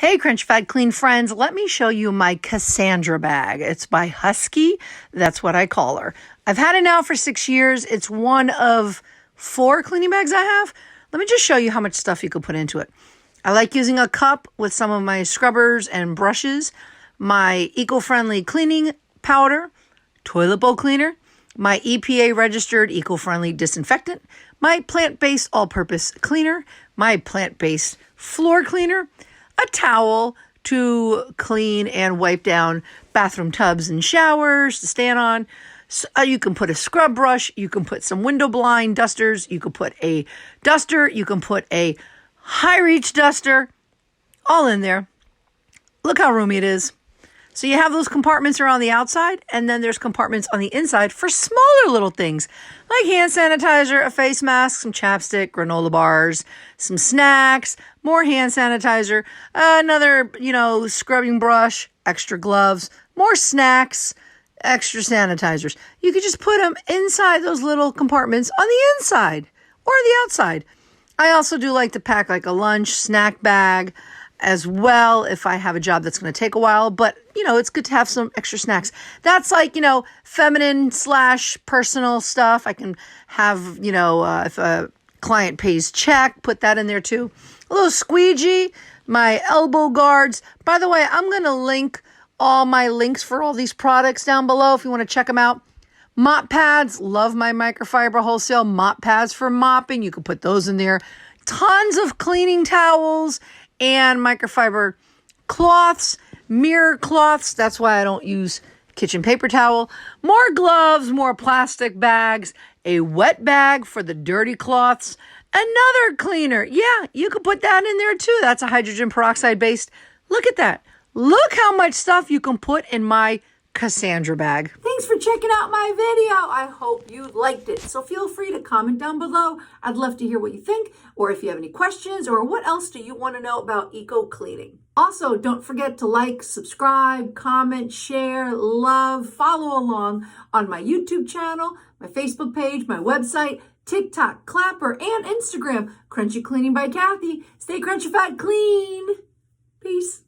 Hey, Crunch Fat Clean friends, let me show you my Cassandra bag. It's by Husky. That's what I call her. I've had it now for 6 years. It's one of 4 cleaning bags I have. Let me just show you how much stuff you can put into it. I like using a cup with some of my scrubbers and brushes, my eco-friendly cleaning powder, toilet bowl cleaner, my EPA registered eco-friendly disinfectant, my plant-based all-purpose cleaner, my plant-based floor cleaner, a towel to clean and wipe down bathroom tubs and showers to stand on. So, you can put a scrub brush. You can put some window blind dusters. You can put a duster. You can put a high reach duster, all in there. Look how roomy it is. So you have those compartments around the outside, and then there's compartments on the inside for smaller little things like hand sanitizer, a face mask, some chapstick, granola bars, some snacks, more hand sanitizer, another, scrubbing brush, extra gloves, more snacks, extra sanitizers. You could just put them inside those little compartments on the inside or the outside. I also do like to pack like a lunch snack bag as well if I have a job that's going to take a while, but it's good to have some extra snacks. That's like, feminine / personal stuff. I can have, if a client pays check, put that in there too. A little squeegee, my elbow guards. By the way, I'm going to link all my links for all these products down below if you want to check them out. Mop pads, love my microfiber wholesale mop pads for mopping. You can put those in there. Tons of cleaning towels and microfiber cloths, mirror cloths. That's why I don't use kitchen paper towel. More gloves, more plastic bags, a wet bag for the dirty cloths, another cleaner. Yeah, you could put that in there too. That's a hydrogen peroxide based. Look at that. Look how much stuff you can put in my Cassandra bag. Thanks for checking out my video. I hope you liked it. So feel free to comment down below. I'd love to hear what you think, or if you have any questions, or what else do you want to know about eco cleaning. Also, don't forget to like, subscribe, comment, share, love, follow along on my YouTube channel, my Facebook page, my website, TikTok, Clapper, and Instagram. Crunchy Cleaning by Kathy. Stay crunchy, fat, clean. Peace.